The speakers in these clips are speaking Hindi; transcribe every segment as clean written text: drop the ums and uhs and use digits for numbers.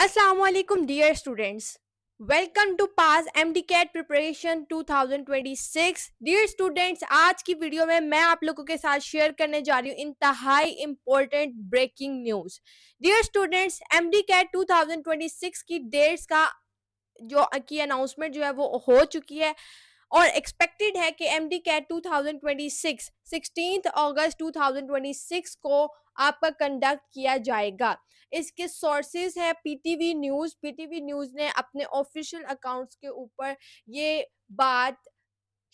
Assalamualaikum dear students. Welcome to pass MDCAT preparation 2026। Dear students, आज की वीडियो में मैं आप लोगों के साथ शेयर करने जा रही हूँ इंतहाई important breaking news. Dear students, MDCAT 2026 की डेट्स का जो की अनाउंसमेंट जो है वो हो चुकी है और एक्सपेक्टेड है कि MDCAT 2026 16 अगस्त 2026 को आपका कंडक्ट किया जाएगा। इसके सोर्सेज है पीटीवी न्यूज़ ने अपने ऑफिशियल अकाउंट्स के ऊपर ये बात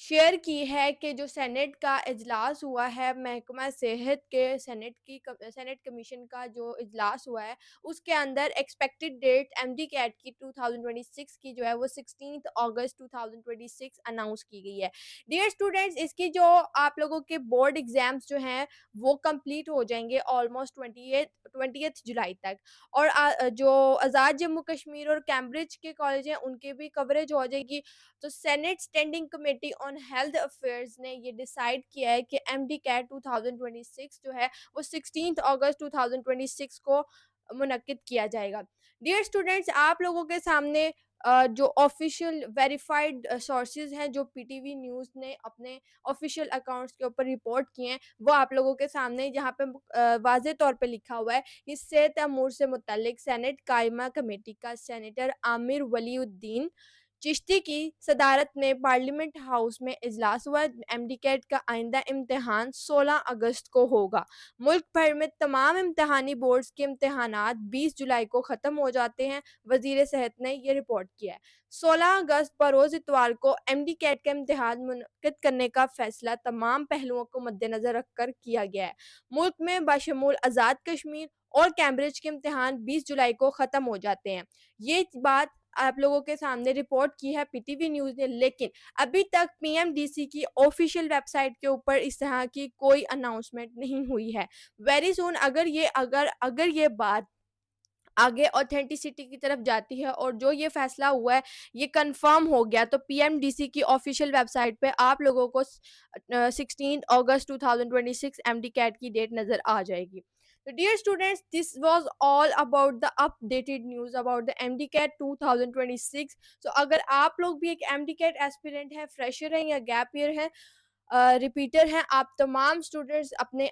शेयर की है कि जो सेनेट का इजलास हुआ है, महकमा सेहत के सेनेट कमीशन का जो इजलास हुआ है, उसके अंदर एक्सपेक्टेड डेट MDCAT की 2026 की जो है वो 16 अगस्त 2026 अनाउंस की गई है। डियर स्टूडेंट्स, इसकी जो आप लोगों के बोर्ड एग्जाम्स जो हैं वो कंप्लीट हो जाएंगे ऑलमोस्ट 20 जुलाई तक। और जो आज़ाद जम्मू कश्मीर और कैम्ब्रिज के कॉलेज हैं उनके भी कवरेज हो जाएगी। तो senate standing committee on health affairs ने ये डिसाइड किया है कि MDCAT 2026 जो है वो 16 अगस्त 2026 को मुनक्किद किया जाएगा। डियर स्टूडेंट्स, आप लोगों के सामने जो ऑफिशियल वेरीफाइड सोर्सेज हैं जो पीटीवी न्यूज़ ने अपने ऑफिशियल अकाउंट्स के ऊपर रिपोर्ट किए हैं वो आप लोगों के सामने जहाँ पे वाज़े तौर पे लिखा हुआ है। इस सेहत अमूर से मुतल्लिक सेनेट कायमा कमेटी का सेनेटर आमिर वलीउद्दीन चिश्ती की सदारत में पार्लियामेंट हाउस में इजलास हुआ। MDCAT का आइंदा इम्तिहान 16 अगस्त को होगा। मुल्क भर में तमाम इम्तिहानी बोर्ड्स के इम्तिहानात 20 जुलाई को ख़त्म हो जाते हैं। वजीर सेहत ने यह रिपोर्ट किया है। 16 अगस्त बरोज़ इतवार को MDCAT का इम्तिहान मुनक्किद करने का फैसला तमाम पहलुओं को मद्देनज़र रखकर किया गया है। मुल्क में बशमूल आज़ाद कश्मीर और कैम्ब्रिज के इम्तिहान 20 जुलाई को ख़त्म हो जाते हैं। ये बात आप लोगों के सामने रिपोर्ट की है पीटीवी न्यूज़ ने, लेकिन अभी तक पीएमडीसी की ऑफिशियल वेबसाइट के ऊपर इस तरह की कोई अनाउंसमेंट नहीं हुई है। वेरी सून अगर ये बात आगे ऑथेंटिसिटी की तरफ जाती है और जो ये फैसला हुआ है ये कंफर्म हो गया तो पीएमडीसी की ऑफिशियल वेबसाइट पे आप लोगों को 16 अगस्त 2026 MDCAT की डेट नज़र आ जाएगी। तो dear students, this was all about the updated news about the MDCAT 2026। So अगर आप लोग भी एक MDCAT एस्पिरेंट हैं, फ्रेशर हैं या गैप ईयर हैं, रिपीटर हैं, आप तमाम स्टूडेंट्स अपने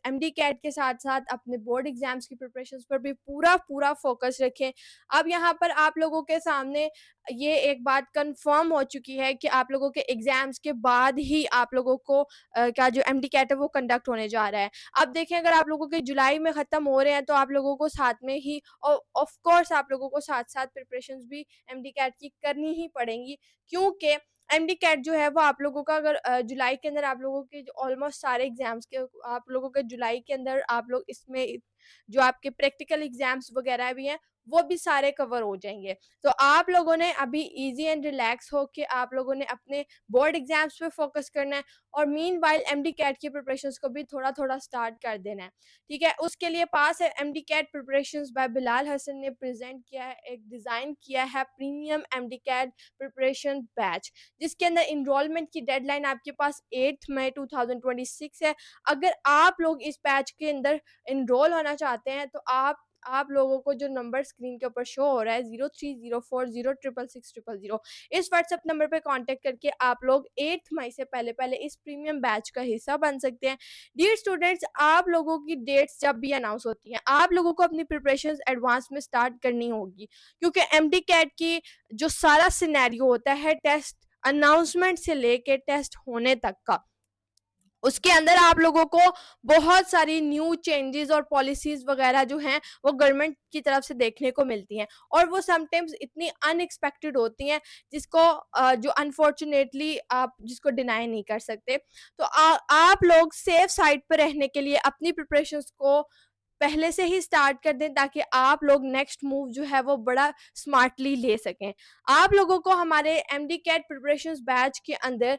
MDCAT के साथ साथ अपने बोर्ड एग्जाम्स की प्रिपरेशंस पर भी पूरा पूरा फोकस रखें। अब यहाँ पर आप लोगों के सामने ये एक बात कंफर्म हो चुकी है कि आप लोगों के एग्जाम्स के बाद ही आप लोगों को का जो MDCAT है वो कंडक्ट होने जा रहा है। अब देखें, अगर आप लोगों के जुलाई में ख़त्म हो रहे हैं तो आप लोगों को साथ में ही और ऑफ कोर्स आप लोगों को साथ साथ प्रिपरेशंस भी MDCAT की करनी ही पड़ेंगी, क्योंकि MDCAT जो है वो आप लोगों का अगर जुलाई के अंदर आप लोगों के ऑलमोस्ट सारे एग्जाम्स के आप लोगों के जुलाई के अंदर आप लोग इसमें जो आपके प्रैक्टिकल एग्जाम्स वगैरह भी हैं वो भी सारे कवर हो जाएंगे। तो आप लोगों ने अभी इजी एंड रिलैक्स हो के आप लोगों ने अपने बोर्ड एग्जाम्स पे फोकस करना है और मीनवाइल MDCAT की प्रिपरेशंस को भी थोड़ा थोड़ा स्टार्ट कर देना है। ठीक है, उसके लिए पास है MDCAT preparations by Bilal Hasan ने प्रेजेंट किया है, एक डिज़ाइन किया है प्रीमियम MDCAT प्रिपरेशन बैच, जिसके अंदर इनरोलमेंट की डेडलाइन आपके पास 8 मई 2026 है। अगर आप लोग इस बैच के अंदर इनरोल होना चाहते हैं तो आप लोगों को जो नंबर स्क्रीन के ऊपर शो हो रहा है 0304066600, इस व्हाट्सएप नंबर पे कांटेक्ट करके आप लोग 8 मई से पहले पहले इस प्रीमियम बैच का हिस्सा बन सकते हैं। डियर स्टूडेंट्स, आप लोगों की डेट्स जब भी अनाउंस होती हैं आप लोगों को अपनी प्रिपरेशन एडवांस में स्टार्ट करनी होगी, क्योंकि MDCAT की जो सारा सिनेरियो होता है टेस्ट अनाउंसमेंट से लेके टेस्ट होने तक का, उसके अंदर आप लोगों को बहुत सारी न्यू चेंजेस और पॉलिसीज वगैरह जो हैं वो गवर्नमेंट की तरफ से देखने को मिलती हैं और वो समटाइम्स इतनी अनएक्सपेक्टेड होती हैं जिसको जो अनफॉर्चुनेटली आप जिसको डिनाई नहीं कर सकते। तो आप लोग सेफ साइड पर रहने के लिए अपनी प्रिपरेशंस को पहले से ही स्टार्ट कर दें ताकि आप लोग नेक्स्ट मूव जो है वो बड़ा स्मार्टली ले सकें। आप लोगों को हमारे MDCAT प्रिपरेशंस बैच के अंदर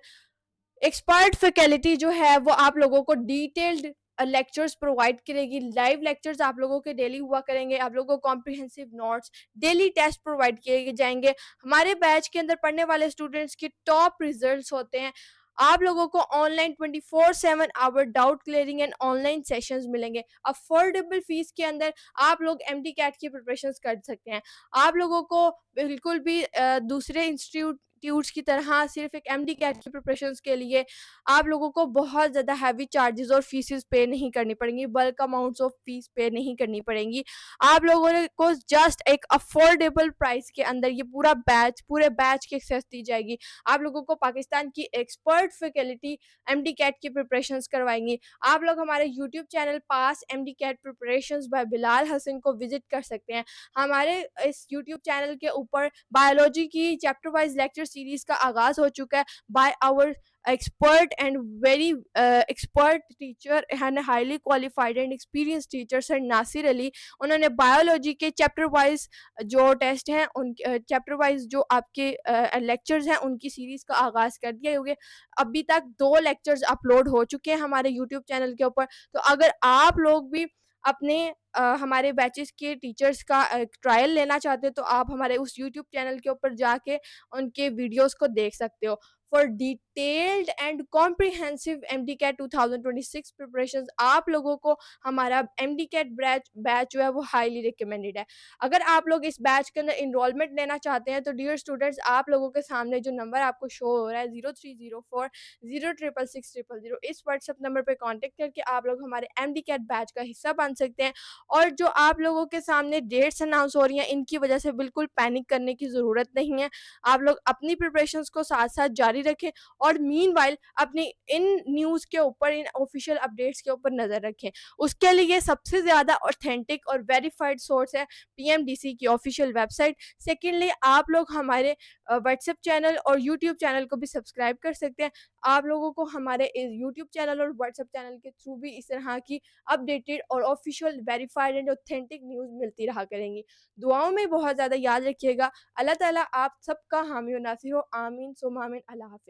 एक्सपर्ट फैकल्टी जो है वो आप लोगों को डिटेल्ड लेक्चर्स प्रोवाइड करेगी। लाइव लेक्चर्स आप लोगों के डेली हुआ करेंगे, आप लोगों को comprehensive notes, daily test provide किए जाएंगे। हमारे बैच के अंदर पढ़ने वाले स्टूडेंट्स के टॉप रिजल्ट्स होते हैं। आप लोगों को online 24/7 hour doubt clearing and online sessions मिलेंगे। अफोर्डेबल फीस के अंदर आप लोग एमडी कैट की प्रिपरेशंस कर सकते हैं। आप लोगों को बिल्कुल भी दूसरे इंस्टीट्यूट्स की तरह सिर्फ एक एमडी कैट की प्रिपरेशंस के लिए आप लोगों को बहुत ज़्यादा हैवी चार्जेस और फीसेस पे नहीं करनी पड़ेंगी, बल्क अमाउंट्स ऑफ फीस पे नहीं करनी पड़ेंगी। आप लोगों को जस्ट एक अफोर्डेबल प्राइस के अंदर ये पूरे बैच की एक्सेस दी जाएगी। आप लोगों को पाकिस्तान की एक्सपर्ट फैकल्टी एमडी कैट की प्रिपरेशंस करवाएंगी। आप लोग हमारे YouTube channel pass MD CAT preparations by Bilal Hasan को विजिट कर सकते हैं। हमारे इस यूट्यूब चैनल के ऊपर बायोलॉजी की चैप्टर वाइज लेक्चर सीरीज का आगाज हो चुका है by our expert and very expert teacher and highly qualified and experienced teacher sir Nasir Ali. उन्होंने बायोलॉजी के चैप्टर वाइज जो टेस्ट हैं उन चैप्टर वाइज जो आपके लेक्चर्स हैं उनकी सीरीज़ का आगाज़ कर दिया होंगे। अभी तक 2 लेक्चर्स अपलोड हो चुके हैं हमारे यूट्यूब चैनल के ऊपर। तो अगर आप लोग भी अपने हमारे बैचेस के टीचर्स का ट्रायल लेना चाहते हो तो आप हमारे उस यूट्यूब चैनल के ऊपर जाके उनके वीडियोस को देख सकते हो। For detailed and comprehensive MDCAT 2026 preparations आप लोगों को हमारा एमडी कैट बैच जो है वो हाईली रिकमेंडेड है। अगर आप लोग इस बैच के अंदर इनरोलमेंट लेना चाहते हैं तो डियर स्टूडेंट्स आप लोगों के सामने जो नंबर आपको शो हो रहा है 0304 0666000 इस व्हाट्सएप नंबर पर कॉन्टेक्ट करके आप लोग हमारे एमडी कैट बैच का हिस्सा बन सकते हैं। और जो आप लोगों के सामने डेट्स अनाउंस हो रही हैं इनकी वजह से बिल्कुल पैनिक करने की ज़रूरत नहीं है। आप लोग अपनी प्रिपरेशंस को साथ साथ जारी रखें और मीनवाइल अपनी इन न्यूज़ के ऊपर इन ऑफिशियल अपडेट्स के ऊपर नज़र रखें। उसके लिए सबसे ज़्यादा ऑथेंटिक और वेरीफाइड सोर्स है पीएमडीसी की ऑफिशियल वेबसाइट। सेकेंडली आप लोग हमारे व्हाट्सएप चैनल और यूट्यूब चैनल को भी सब्सक्राइब कर सकते हैं। आप लोगों को हमारे यूट्यूब चैनल और व्हाट्सएप चैनल के थ्रू भी इस तरह की अपडेटेड और official verified and authentic news मिलती रहा करेंगी। दुआओं में बहुत ज़्यादा याद रखिएगा। अल्लाह ताला आप सबका हामी और नासिर हो। आमीन सुम्मा आमीन। अल्लाह हाफ़िज़।